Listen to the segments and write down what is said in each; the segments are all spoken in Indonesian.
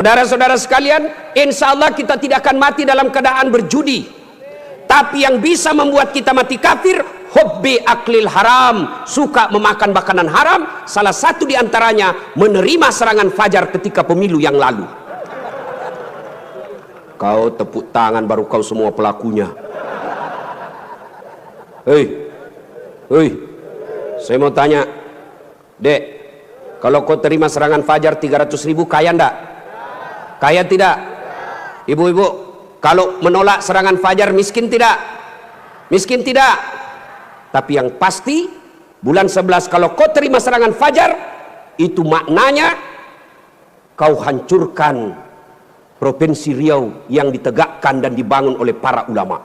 Saudara-saudara sekalian, insya Allah kita tidak akan mati dalam keadaan berjudi. Tapi yang bisa membuat kita mati kafir, hubbi aklil haram, suka memakan makanan haram. Salah satu diantaranya menerima serangan fajar ketika pemilu yang lalu. Kau tepuk tangan baru kau semua pelakunya. Hei, saya mau tanya, Dek, kalau kau terima serangan fajar 300.000, kaya ndak? Kaya tidak? Ibu-ibu, kalau menolak serangan fajar miskin tidak? Miskin tidak? Tapi yang pasti bulan 11 kalau kau terima serangan fajar, itu maknanya kau hancurkan Provinsi Riau yang ditegakkan dan dibangun oleh para ulama.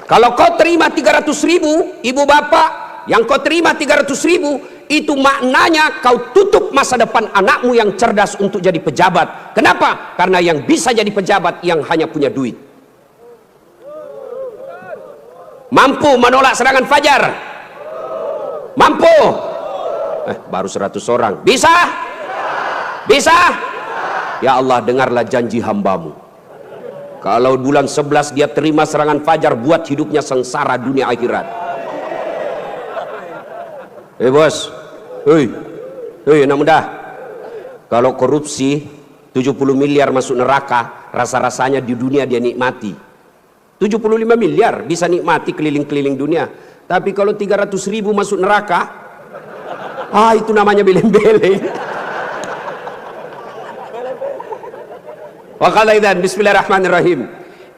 Kalau kau terima 300.000, ibu bapak, yang kau terima 300.000, itu maknanya kau tutup masa depan anakmu yang cerdas untuk jadi pejabat. Kenapa? Karena yang bisa jadi pejabat yang hanya punya duit. Mampu menolak serangan fajar? Mampu? Baru 100 orang. Bisa? Bisa? Ya Allah, dengarlah janji hambamu. Kalau bulan 11 dia terima serangan fajar, buat hidupnya sengsara dunia akhirat. Bos, anak muda, kalau korupsi 70 miliar masuk neraka, rasa-rasanya di dunia dia nikmati. 75 miliar bisa nikmati keliling-keliling dunia. Tapi kalau 300.000 masuk neraka, itu namanya beleng-beleng. Wa qala idzan bismillahirrahmanirrahim.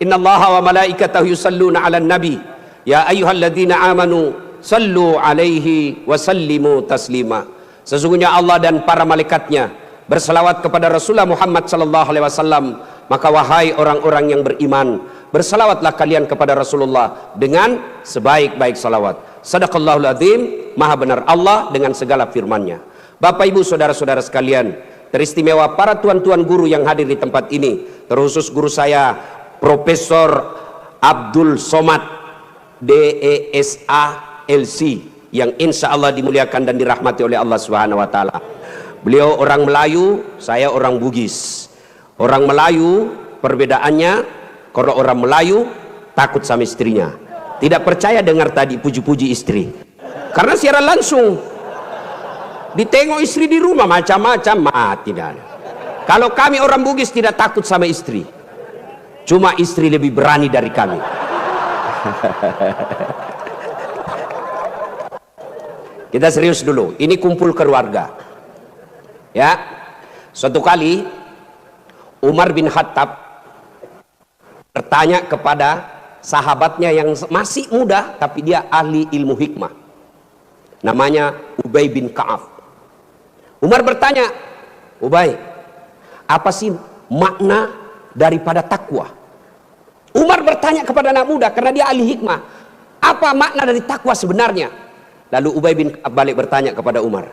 Innallaha wa malaikatahu yusalluna 'alan nabi. Ya ayyuhalladzina amanu sallu alaihi wa sallimu taslima. Sesungguhnya Allah dan para malaikatnya berselawat kepada Rasulullah Muhammad sallallahu alaihi wasallam. Maka wahai orang-orang yang beriman, berselawatlah kalian kepada Rasulullah dengan sebaik-baik salawat. Sadaqallahul azim, maha benar Allah dengan segala firman-Nya. Bapak Ibu saudara-saudara sekalian, teristimewa para tuan-tuan guru yang hadir di tempat ini, terkhusus guru saya Profesor Abdul Somad DESA LC, yang insya Allah dimuliakan dan dirahmati oleh Allah Subhanahu wa Ta'ala. Beliau orang Melayu, saya orang Bugis. Orang Melayu perbedaannya, kalau orang Melayu takut sama istrinya, tidak percaya dengar tadi puji-puji istri, karena siaran langsung ditengok istri di rumah macam-macam, mati dah. Kalau kami orang Bugis tidak takut sama istri, cuma istri lebih berani dari kami. Kita serius dulu, ini kumpul keluarga ya. Suatu kali Umar bin Khattab bertanya kepada sahabatnya yang masih muda tapi dia ahli ilmu hikmah, namanya Ubay bin Ka'ab. Umar bertanya, Ubay, apa sih makna daripada takwa? Umar bertanya kepada anak muda karena dia ahli hikmah, apa makna dari takwa sebenarnya? Lalu Ubay bin Ka'ab balik bertanya kepada Umar,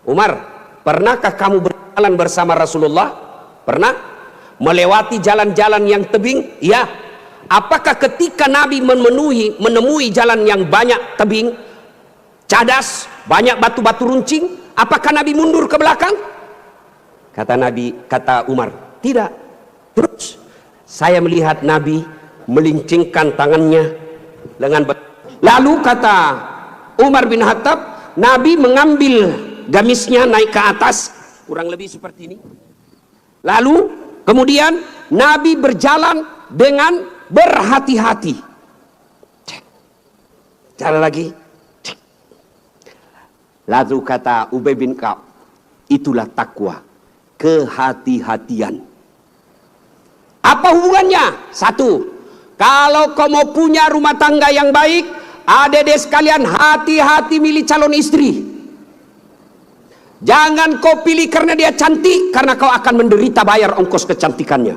Umar, pernahkah kamu berjalan bersama Rasulullah? Pernah? Melewati jalan-jalan yang tebing? Ya. Apakah ketika Nabi menemui jalan yang banyak tebing, cadas, banyak batu-batu runcing, apakah Nabi mundur ke belakang? Kata Umar, tidak. Terus saya melihat Nabi melincingkan tangannya lengan. Lalu kata Umar bin Khattab, Nabi mengambil gamisnya naik ke atas, kurang lebih seperti ini. Lalu kemudian Nabi berjalan dengan berhati-hati. Jalan lagi. Lalu kata Ubay bin Ka'ab, itulah takwa, kehati-hatian. Apa hubungannya? Satu, kalau kau mau punya rumah tangga yang baik, adik-adik sekalian, hati-hati milih calon istri. Jangan kau pilih karena dia cantik, karena kau akan menderita bayar ongkos kecantikannya.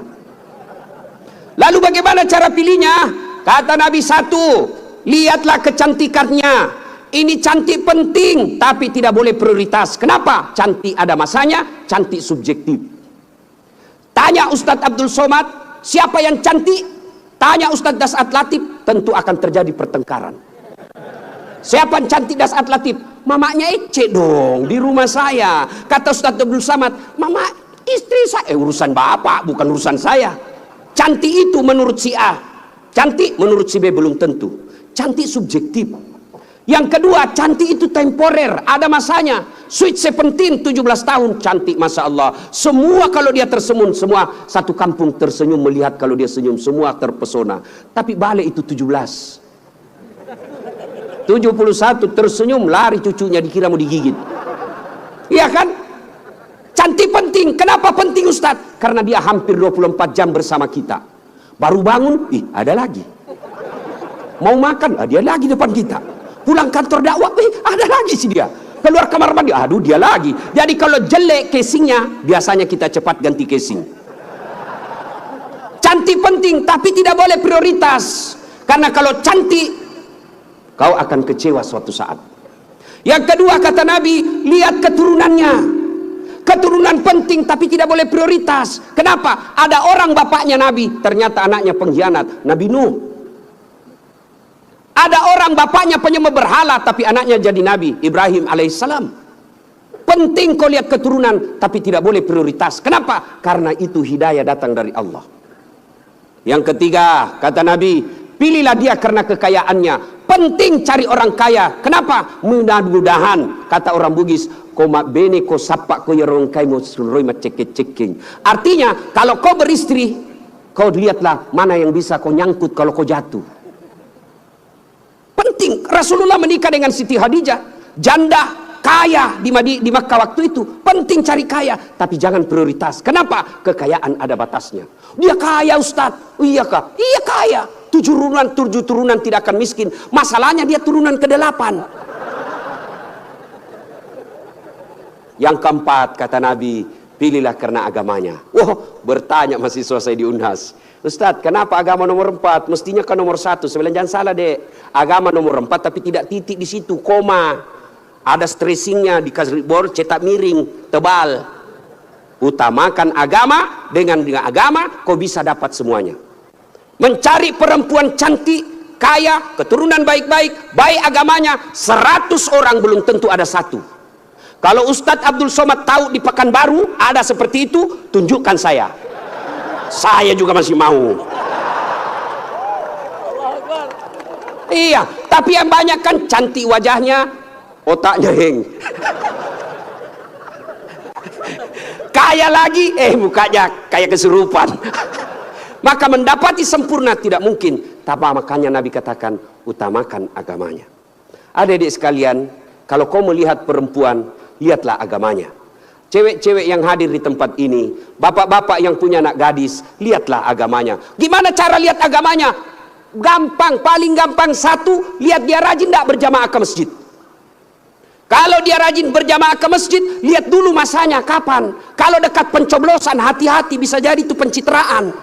Lalu bagaimana cara pilihnya? Kata Nabi, satu, lihatlah kecantikannya. Ini cantik penting, tapi tidak boleh prioritas. Kenapa? Cantik ada masanya, cantik subjektif. Tanya Ustadz Abdul Somad, siapa yang cantik? Tanya Ustadz Dasat Latif, tentu akan terjadi pertengkaran. Siapa yang cantik Dasat Latif? Mamanya Ece dong di rumah saya. Kata Ustadz Abdul Samad, mama istri saya. Urusan bapak bukan urusan saya. Cantik itu menurut si A, cantik menurut si B belum tentu. Cantik subjektif. Yang kedua, cantik itu temporer, ada masanya. Sweet 17, 17 tahun, cantik Masya Allah. Semua kalau dia tersenyum, semua satu kampung tersenyum melihat kalau dia senyum, semua terpesona. Tapi balik itu 17. 71 tersenyum, lari cucunya dikira mau digigit. Iya kan? Cantik penting. Kenapa penting Ustadz? Karena dia hampir 24 jam bersama kita. Baru bangun, ada lagi. Mau makan, dia lagi depan kita. Pulang kantor dakwah, ada lagi sih dia. Keluar kamar mandi, aduh dia lagi. Jadi kalau jelek casingnya, biasanya kita cepat ganti casing. Cantik penting, tapi tidak boleh prioritas. Karena kalau cantik, kau akan kecewa suatu saat. Yang kedua kata Nabi, lihat keturunannya. Keturunan penting tapi tidak boleh prioritas. Kenapa? Ada orang bapaknya Nabi, ternyata anaknya pengkhianat. Nabi Nuh. Ada orang bapaknya penyembah berhala tapi anaknya jadi Nabi, Ibrahim alaihissalam. Penting kau lihat keturunan tapi tidak boleh prioritas. Kenapa? Karena itu hidayah datang dari Allah. Yang ketiga kata Nabi, pilihlah dia karena kekayaannya. Penting cari orang kaya. Kenapa? Mudah-mudahan kata orang Bugis, koma bene ko sapa ko yarong kai mo suroi macek-ceking. Artinya kalau kau beristri, kau lihatlah mana yang bisa kau nyangkut kalau kau jatuh. Penting. Rasulullah menikah dengan Siti Khadijah, janda kaya di Makkah waktu itu. Penting cari kaya, tapi jangan prioritas. Kenapa? Kekayaan ada batasnya. Dia kaya Ustadz. Iya kah? Iya kaya. 7 turunan tidak akan miskin. Masalahnya dia turunan ke-8. Yang keempat kata Nabi, pilihlah karena agamanya. Bertanya mahasiswa saya di Unhas, Ustadz kenapa agama nomor 4? Mestinya kan nomor 1. Saya bilang jangan salah dek, agama nomor 4 tapi tidak titik di situ, koma. Ada stressingnya, dikasih board cetak miring tebal. Utamakan agama, dengan agama kau bisa dapat semuanya. Mencari perempuan cantik, kaya, keturunan baik-baik, baik agamanya, 100 orang belum tentu ada 1. Kalau Ustadz Abdul Somad tahu di Pekanbaru ada seperti itu, tunjukkan saya. Saya juga masih mau. Iya, tapi yang banyak kan cantik wajahnya, otaknya heng. Kaya lagi, mukanya kayak kesurupan. Maka mendapati sempurna tidak mungkin. Tapi makanya Nabi katakan, utamakan agamanya. Adik-adik sekalian, kalau kau melihat perempuan, lihatlah agamanya. Cewek-cewek yang hadir di tempat ini, bapak-bapak yang punya anak gadis, lihatlah agamanya. Gimana cara lihat agamanya? Gampang, paling gampang. 1, lihat dia rajin tidak berjamaah ke masjid. Kalau dia rajin berjamaah ke masjid, lihat dulu masanya kapan. Kalau dekat pencoblosan, hati-hati, bisa jadi itu pencitraan.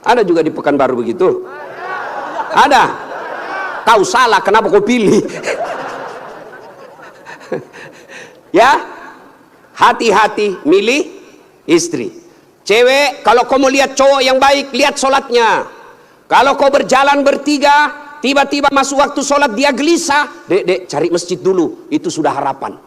Ada juga di Pekanbaru begitu? Ada. Kau salah, kenapa kau pilih? Ya, hati-hati milih istri. Cewek, kalau kau mau lihat cowok yang baik, lihat sholatnya. Kalau kau berjalan bertiga, tiba-tiba masuk waktu sholat dia gelisah, dek cari masjid dulu, itu sudah harapan.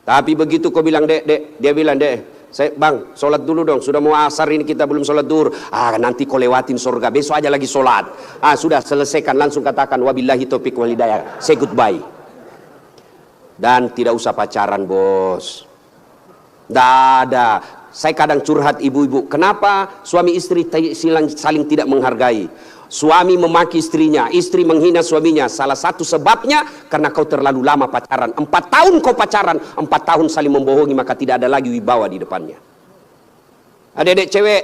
Tapi begitu kau bilang dek, dia bilang dek, bang, sholat dulu dong. Sudah mau asar ini kita belum sholat duhur. Nanti kau lewatin surga. Besok aja lagi sholat. Sudah selesaikan. Langsung katakan wabillahi taufiq wal hidayah. Say goodbye. Dan tidak usah pacaran bos. Ada. Saya kadang curhat ibu-ibu. Kenapa suami istri saling tidak menghargai? Suami memaki istrinya, istri menghina suaminya. Salah satu sebabnya karena kau terlalu lama pacaran. 4 tahun kau pacaran, 4 tahun saling membohongi, maka tidak ada lagi wibawa di depannya. Adik-adik cewek,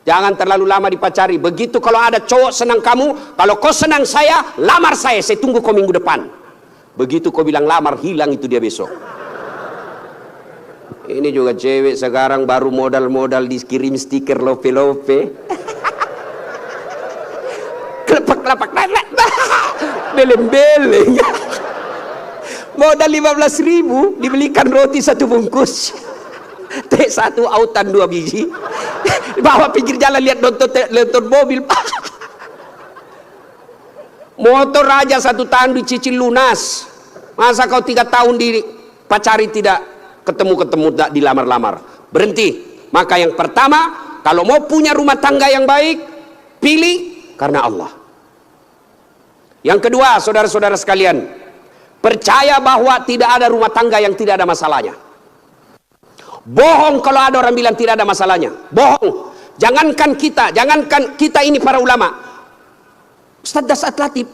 jangan terlalu lama dipacari. Begitu kalau ada cowok senang kamu, kalau kau senang saya, lamar saya tunggu kau minggu depan. Begitu kau bilang lamar, hilang itu dia besok. Ini juga cewek sekarang baru modal-modal dikirim stiker lope-lope. Kelepak-kelepak, beleng-beleng. Modal 15.000 dibelikan roti 1 bungkus, teh 1, autan 2 biji. Bawa pinggir jalan lihat nonton mobil. Motor aja 1 tahun dicicil lunas. Masa kau 3 tahun dipacari tidak ketemu-ketemu, tak dilamar-lamar? Berhenti. Maka yang pertama, kalau mau punya rumah tangga yang baik, pilih karena Allah. Yang kedua, saudara-saudara sekalian, percaya bahwa tidak ada rumah tangga yang tidak ada masalahnya. Bohong kalau ada orang bilang tidak ada masalahnya. Bohong. Jangankan kita ini para ulama. Ustaz Dasat Latif,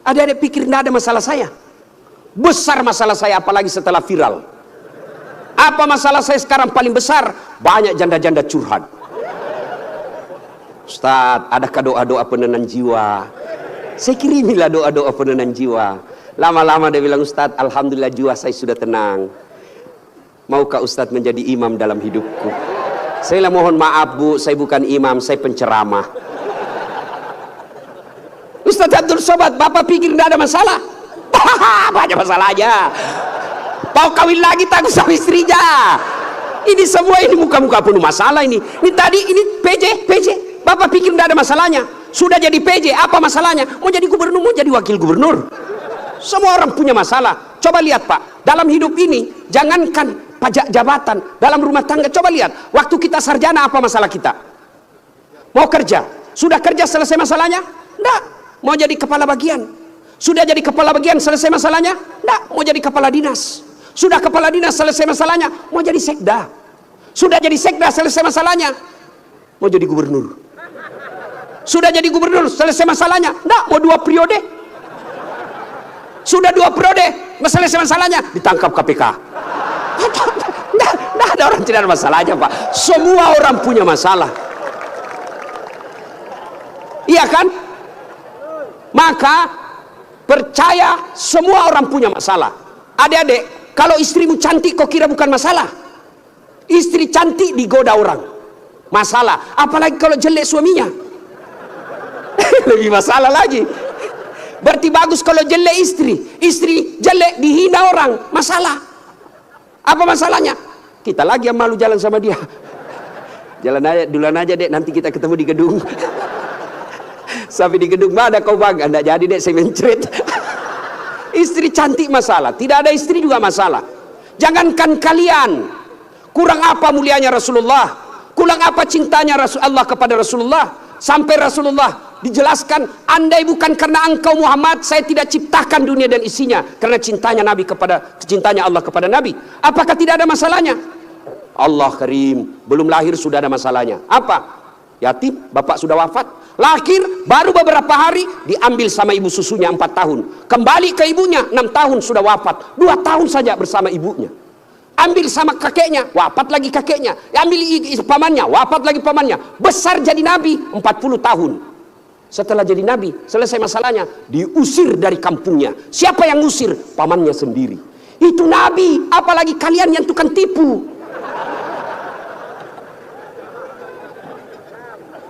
ada pikir tidak ada masalah saya. Besar masalah saya, apalagi setelah viral. Apa masalah saya sekarang paling besar? Banyak janda-janda curhat. Ustaz, adakah doa-doa penenang jiwa? Saya kirimilah doa-doa penenang jiwa. Lama-lama dia bilang, Ustaz, alhamdulillah jiwa saya sudah tenang. Maukah Ustaz menjadi imam dalam hidupku? Saya mohon maaf Bu, saya bukan imam, saya penceramah. Ustaz Abdul Somad, Bapak pikir tidak ada masalah? Banyak masalah aja. Mau kawin lagi takut sama istrinya. Ini semua ini muka-muka penuh masalah ini. Ini tadi ini PJ. Bapak pikir tidak ada masalahnya. Sudah jadi PJ, apa masalahnya? Mau jadi gubernur, mau jadi wakil gubernur. Semua orang punya masalah. Coba lihat Pak, dalam hidup ini jangankan pajak jabatan, dalam rumah tangga coba lihat. Waktu kita sarjana apa masalah kita? Mau kerja, sudah kerja selesai masalahnya? Tidak. Mau jadi kepala bagian, sudah jadi kepala bagian selesai masalahnya? Tidak. Mau jadi kepala dinas. Sudah kepala dinas selesai masalahnya, mau jadi sekda. Sudah jadi sekda selesai masalahnya, mau jadi gubernur. Sudah jadi gubernur selesai masalahnya, enggak, mau 2 periode. Sudah 2 periode, selesai masalahnya, ditangkap KPK. Enggak ada orang tidak ada masalahnya Pak. Semua orang punya masalah. Iya kan? Maka percaya semua orang punya masalah. Adik-adik, kalau istrimu cantik kok kira bukan masalah? Istri cantik digoda orang, masalah. Apalagi kalau jelek suaminya, lebih masalah lagi. Berarti bagus kalau jelek istri jelek dihina orang, masalah. Apa masalahnya? Kita lagi yang malu jalan sama dia. Jalan aja, duluan aja Dek, nanti kita ketemu di gedung. Sampai di gedung mana kau bang? Anda jadi Dek, saya mencret. Istri cantik masalah, tidak ada istri juga masalah. Jangankan kalian, kurang apa mulianya Rasulullah, kurang apa cintanya Rasulullah kepada Rasulullah, sampai Rasulullah dijelaskan, andai bukan karena engkau Muhammad, saya tidak ciptakan dunia dan isinya, karena cintanya Allah kepada Nabi. Apakah tidak ada masalahnya? Allah Karim, belum lahir sudah ada masalahnya. Apa? Yatim, bapak sudah wafat. Lahir baru beberapa hari diambil sama ibu susunya 4 tahun. Kembali ke ibunya 6 tahun sudah wafat. 2 tahun saja bersama ibunya. Ambil sama kakeknya, wafat lagi kakeknya. Ambil pamannya, wafat lagi pamannya. Besar jadi nabi 40 tahun. Setelah jadi nabi, selesai masalahnya, diusir dari kampungnya. Siapa yang usir? Pamannya sendiri. Itu nabi, apalagi kalian yang tukang tipu.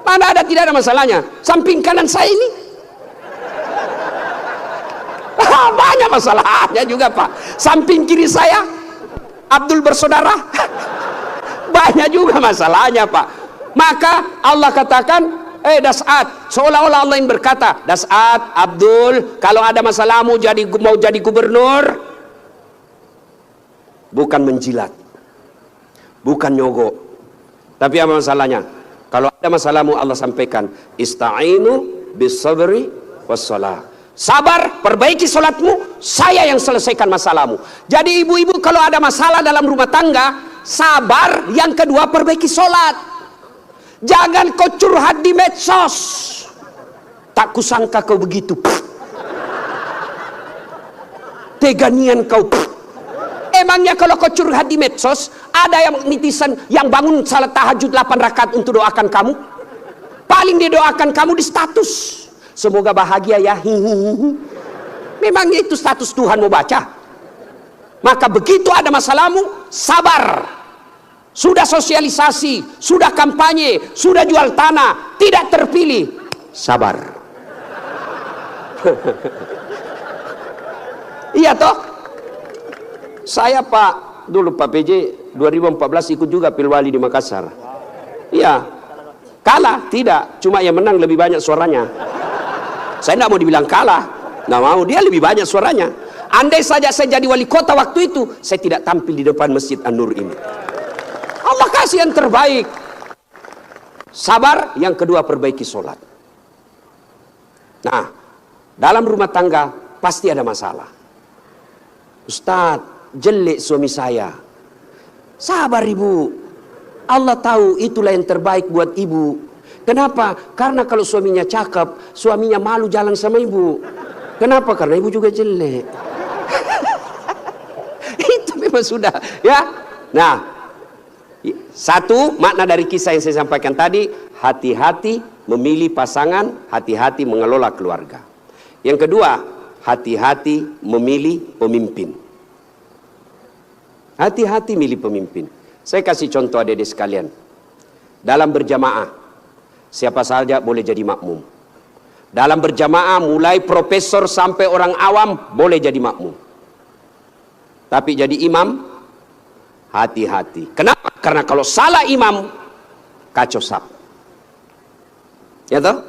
Mana ada tidak ada masalahnya? Samping kanan saya ini banyak masalahnya juga Pak. Samping kiri saya Abdul bersaudara banyak juga masalahnya Pak. Maka Allah katakan, Das'at, seolah-olah Allah yang berkata, Das'at, Abdul, kalau ada masalahmu mau jadi gubernur, bukan menjilat, bukan nyogok, tapi apa masalahnya? Kalau ada masalahmu Allah sampaikan, ista'inu bis-sabri was-shalah. Sabar, perbaiki salatmu, saya yang selesaikan masalahmu. Jadi ibu-ibu kalau ada masalah dalam rumah tangga, sabar. Yang kedua, perbaiki salat. Jangan kau curhat di medsos. Tak kusangka kau begitu. Teganian kau. Emangnya kalau kau curhat di medsos, ada yang netizen yang bangun salat tahajud 8 rakaat untuk doakan kamu? Paling dia doakan kamu di status, semoga bahagia ya. Memangnya itu status Tuhan mau baca? Maka begitu ada masalahmu, sabar. Sudah sosialisasi, sudah kampanye, sudah jual tanah, tidak terpilih, sabar. Iya toh? Saya Pak, dulu Pak PJ 2014 ikut juga Pilwali di Makassar. Iya, Kalah? Tidak, cuma yang menang lebih banyak suaranya. Saya tidak mau dibilang kalah, nggak mau, dia lebih banyak suaranya. Andai saja saya jadi wali kota waktu itu, saya tidak tampil di depan Masjid An-Nur ini. Allah kasih yang terbaik. Sabar, yang kedua perbaiki sholat. Nah, dalam rumah tangga pasti ada masalah. Ustadz, jelek suami saya. Sabar ibu, Allah tahu itulah yang terbaik buat ibu. Kenapa? Karena kalau suaminya cakep, suaminya malu jalan sama ibu. Kenapa? Karena ibu juga jelek. Itu memang sudah, ya. Nah, satu makna dari kisah yang saya sampaikan tadi, hati-hati memilih pasangan, hati-hati mengelola keluarga. Yang kedua, hati-hati memilih pemimpin. Hati-hati milih pemimpin. Saya kasih contoh adik-adik sekalian. Dalam berjamaah, siapa saja boleh jadi makmum. Dalam berjamaah, mulai profesor sampai orang awam boleh jadi makmum. Tapi jadi imam, hati-hati. Kenapa? Karena kalau salah imam, kacau sap. Ya toh?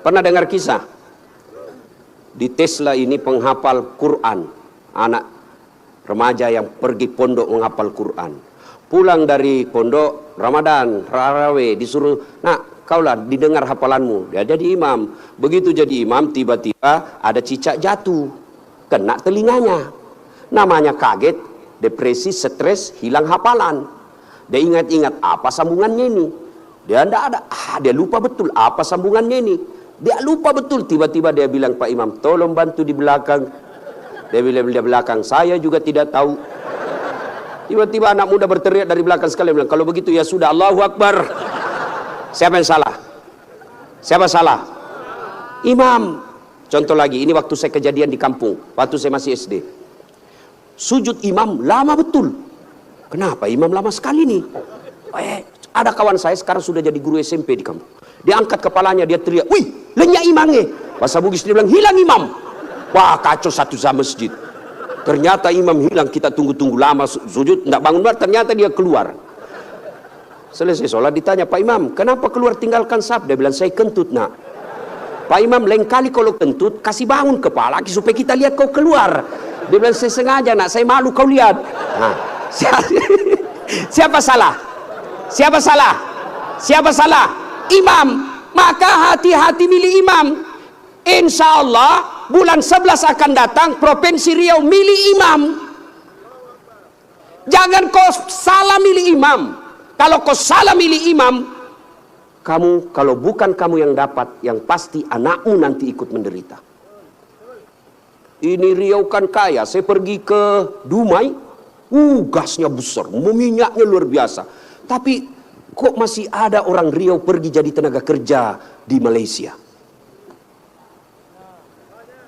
Pernah dengar kisah? Di Tesla ini penghafal Quran, anak remaja yang pergi pondok menghafal Quran. Pulang dari pondok, Ramadan, Tarawih, disuruh, nak, kaulah didengar hafalanmu. Dia jadi imam. Begitu jadi imam, tiba-tiba ada cicak jatuh, kena telinganya. Namanya kaget, depresi, stres, hilang hafalan. Dia ingat-ingat apa sambungannya ini. Dia tidak ada, dia lupa betul apa sambungannya ini. Dia lupa betul. Tiba-tiba dia bilang, Pak Imam, tolong bantu di belakang. Dia bilang di belakang, saya juga tidak tahu. Tiba-tiba anak muda berteriak dari belakang sekali, bilang, kalau begitu ya sudah, Allahu Akbar. Siapa yang salah? Siapa salah? Imam. Contoh lagi, ini waktu saya kejadian di kampung, waktu saya masih SD. Sujud imam lama betul. Kenapa imam lama sekali nih? Ada kawan saya sekarang sudah jadi guru SMP di kampung. Dia angkat kepalanya, dia teriak, wih, lenyap imamnya. Bahasa Bugis dia bilang, hilang imam. Wah, kacau satu sama masjid. Ternyata imam hilang, kita tunggu-tunggu lama sujud, tidak bangun, ternyata dia keluar. Selesai sholat ditanya, Pak Imam, kenapa keluar tinggalkan saf? Dia bilang, saya kentut nak. Pak Imam, lain kali kalau kentut, kasih bangun kepala supaya kita lihat kau keluar. Dia bilang, saya sengaja nak, saya malu kau lihat. Nah, siapa salah? Siapa salah? Siapa salah? Imam. Maka hati-hati milih imam. Insya Allah bulan 11 akan datang, Provinsi Riau milih imam. Jangan kau salah milih imam. Kalau kau salah milih imam, kamu, kalau bukan kamu yang dapat, yang pasti anakmu nanti ikut menderita. Ini Riau kan kaya. Saya pergi ke Dumai, gasnya besar, minyaknya luar biasa. Tapi kok masih ada orang Riau pergi jadi tenaga kerja di Malaysia?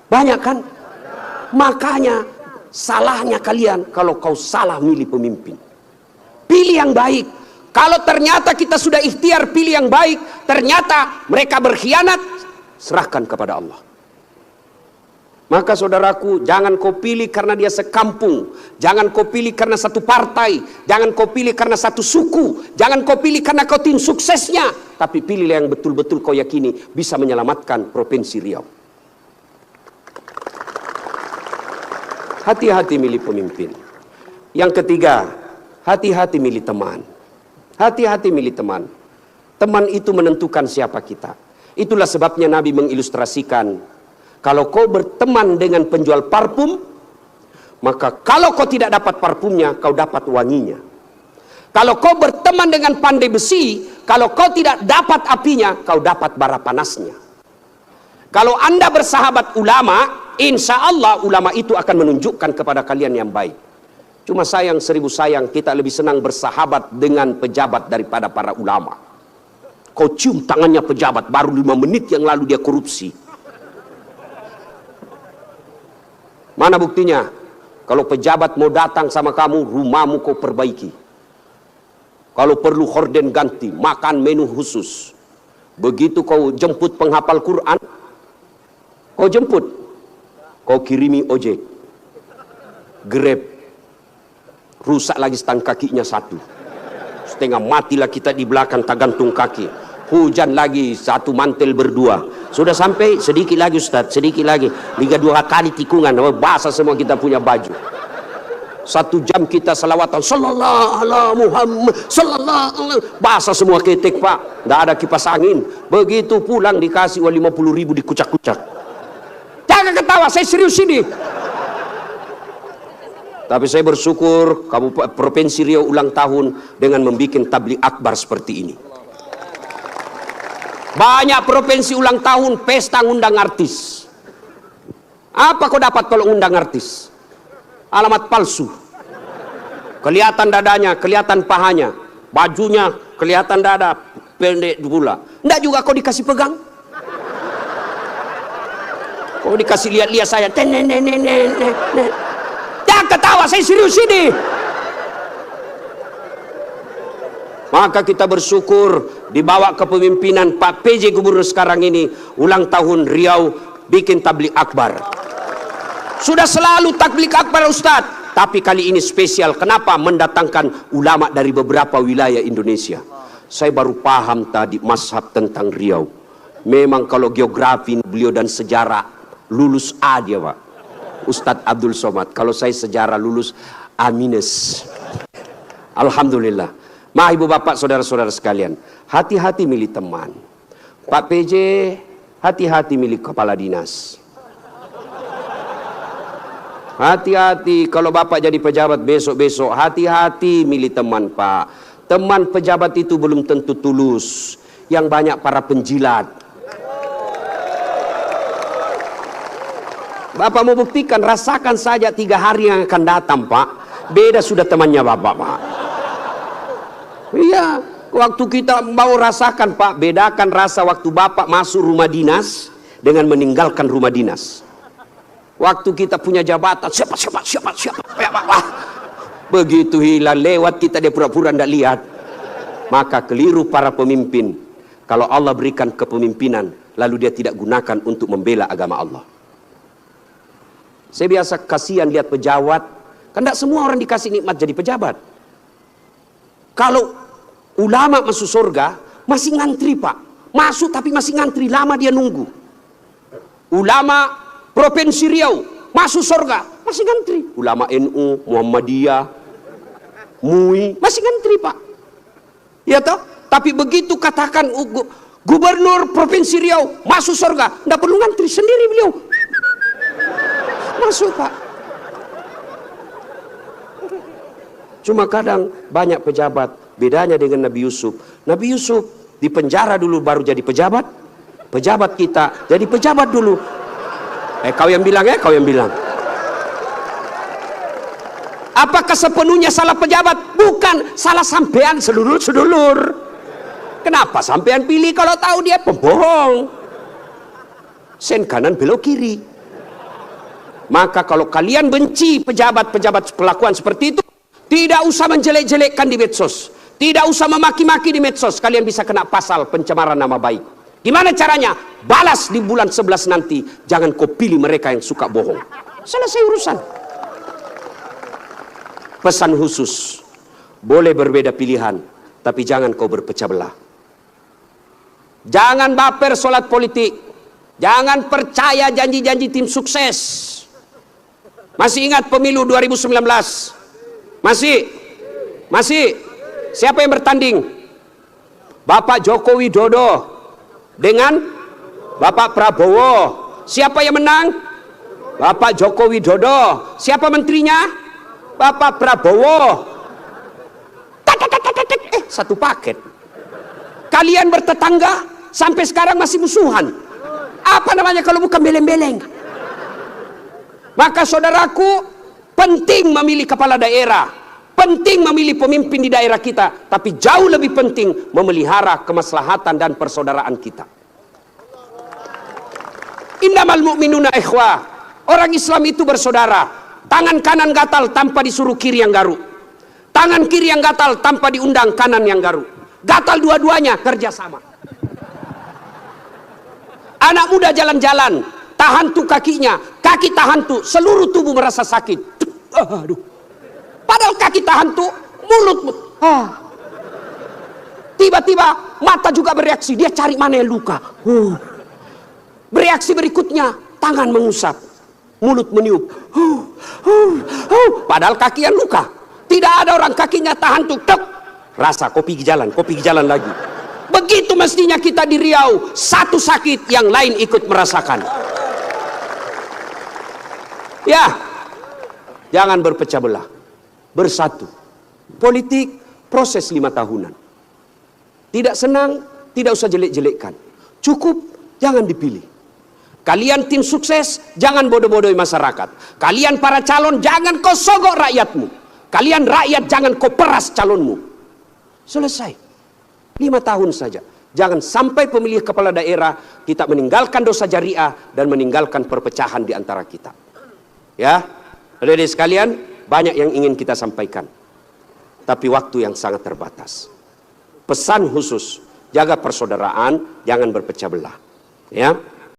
Banyak kan? Makanya salahnya kalian kalau kau salah milih pemimpin. Pilih yang baik. Kalau ternyata kita sudah ikhtiar pilih yang baik, ternyata mereka berkhianat, serahkan kepada Allah. Maka saudaraku, jangan kau pilih karena dia sekampung, jangan kau pilih karena satu partai, jangan kau pilih karena satu suku, jangan kau pilih karena kau tim suksesnya, tapi pilih yang betul-betul kau yakini bisa menyelamatkan Provinsi Riau. Hati-hati milih pemimpin. Yang ketiga, hati-hati milih teman. Hati-hati milih teman. Teman itu menentukan siapa kita. Itulah sebabnya Nabi mengilustrasikan, kalau kau berteman dengan penjual parfum, maka kalau kau tidak dapat parfumnya, kau dapat wanginya. Kalau kau berteman dengan pandai besi, kalau kau tidak dapat apinya, kau dapat bara panasnya. Kalau Anda bersahabat ulama, insya Allah ulama itu akan menunjukkan kepada kalian yang baik. Cuma sayang, seribu sayang, kita lebih senang bersahabat dengan pejabat daripada para ulama. Kau cium tangannya pejabat, baru 5 menit yang lalu dia korupsi. Mana buktinya? Kalau pejabat mau datang sama kamu, rumahmu kau perbaiki. Kalau perlu horden ganti, makan menu khusus. Begitu kau jemput penghafal Quran, kau jemput, kau kirimi ojek, Grab, rusak lagi stang kakinya satu, setengah matilah kita di belakang tak gantung kaki. Hujan lagi, satu mantel berdua. Sudah sampai, sedikit lagi Ustaz, sedikit lagi. Liga 2 kali tikungan, basah semua kita punya baju. 1 jam kita selawatan, sallallahu ala Muhammad, sallallahu ala, basah semua ketek Pak. Nggak ada kipas angin. Begitu pulang dikasih uang 50.000 dikucak-kucak. Jangan ketawa, saya serius ini. Tapi saya bersyukur Kabupaten Provinsi Riau ulang tahun dengan membuat tabligh akbar seperti ini. Banyak provinsi ulang tahun pesta ngundang artis. Apa kau dapat kalau ngundang artis? Alamat palsu. Kelihatan dadanya, kelihatan pahanya, bajunya kelihatan dada, pendek pula. Enggak juga kau dikasih pegang. Kau dikasih lihat-lihat saya. Jangan ketawa, saya serius ini. Maka kita bersyukur dibawa kepemimpinan Pak PJ Gubernur sekarang ini, ulang tahun Riau bikin tabligh akbar. Sudah selalu tabligh akbar Ustadz, tapi kali ini spesial. Kenapa? Mendatangkan ulama dari beberapa wilayah Indonesia. Saya baru paham tadi mazhab tentang Riau. Memang kalau geografi beliau dan sejarah lulus A dia Pak, Ustadz Abdul Somad. Kalau saya sejarah lulus A-. Alhamdulillah. Ma ibu bapak saudara-saudara sekalian, hati-hati milih teman. Pak PJ, hati-hati milih kepala dinas. Hati-hati kalau bapak jadi pejabat besok-besok, hati-hati milih teman Pak. Teman pejabat itu belum tentu tulus, yang banyak para penjilat. Bapak mau buktikan, rasakan saja 3 hari yang akan datang Pak. Beda sudah temannya bapak Pak. Iya, waktu kita mau rasakan Pak, bedakan rasa waktu bapak masuk rumah dinas dengan meninggalkan rumah dinas. Waktu kita punya jabatan, siapa. Wah, begitu hilang lewat kita dia pura-pura tidak lihat. Maka keliru para pemimpin kalau Allah berikan kepemimpinan lalu dia tidak gunakan untuk membela agama Allah. Saya biasa kasihan lihat pejabat, kan tidak semua orang dikasih nikmat jadi pejabat. Kalau ulama masuk surga, masih ngantri Pak. Masuk tapi masih ngantri, lama dia nunggu. Ulama Provinsi Riau, masuk surga, masih ngantri. Ulama NU, Muhammadiyah, MUI, masih ngantri Pak. Ya toh? Tapi begitu katakan Gubernur Provinsi Riau, masuk surga, tidak perlu ngantri, sendiri beliau. Masuk Pak. Cuma kadang banyak pejabat, bedanya dengan Nabi Yusuf. Nabi Yusuf di penjara dulu baru jadi pejabat. Pejabat kita jadi pejabat dulu. Kau yang bilang kau yang bilang. Apakah sepenuhnya salah pejabat? Bukan, salah sampean sedulur-sedulur. Kenapa sampean pilih kalau tahu dia pembohong? Sen kanan belok kiri. Maka kalau kalian benci pejabat-pejabat pelakuan seperti itu, tidak usah menjelek-jelekkan di medsos. Tidak usah memaki-maki di medsos. Kalian bisa kena pasal pencemaran nama baik. Gimana caranya? Balas di bulan 11 nanti. Jangan kau pilih mereka yang suka bohong. Selesai urusan. Pesan khusus. Boleh berbeda pilihan, tapi jangan kau berpecah belah. Jangan baper solat politik. Jangan percaya janji-janji tim sukses. Masih ingat pemilu 2019? Masih. Siapa yang bertanding? Bapak Joko Widodo dengan Bapak Prabowo. Siapa yang menang? Bapak Joko Widodo. Siapa menterinya? Bapak Prabowo. Satu paket. Kalian bertetangga sampai sekarang masih musuhan. Apa namanya kalau bukan beleng-beleng? Maka saudaraku, penting memilih kepala daerah, penting memilih pemimpin di daerah kita, tapi jauh lebih penting memelihara kemaslahatan dan persaudaraan kita. Innamal mu'minuna ikhwah. Orang Islam itu bersaudara. Tangan kanan gatal tanpa disuruh kiri yang garuk. Tangan kiri yang gatal tanpa diundang kanan yang garuk. Gatal dua-duanya, kerjasama. Anak muda jalan-jalan, tahan tuh kakinya, kaki tahan tuh, seluruh tubuh merasa sakit. Aduh. Padahal kaki tahan tuh, mulut. Tiba-tiba mata juga bereaksi. Dia cari mana yang luka. Bereaksi berikutnya, tangan mengusap, mulut meniup. Padahal kaki yang luka. Tidak ada orang kakinya tahan tuh. Tek. Rasa kopi jalan lagi. Begitu mestinya kita di Riau. Satu sakit, yang lain ikut merasakan. Ya, jangan berpecah belah. Bersatu. Politik proses 5 tahunan. Tidak senang, tidak usah jelek-jelekkan. Cukup, jangan dipilih. Kalian tim sukses, jangan bodoh-bodohi masyarakat. Kalian para calon, jangan kau sogok rakyatmu. Kalian rakyat, jangan kau peras calonmu. Selesai. 5 tahun saja. Jangan sampai pemilih kepala daerah kita meninggalkan dosa jariah dan meninggalkan perpecahan di antara kita. Ya, adik-adik sekalian, banyak yang ingin kita sampaikan. Tapi waktu yang sangat terbatas. Pesan khusus, jaga persaudaraan, jangan berpecah belah. Ya.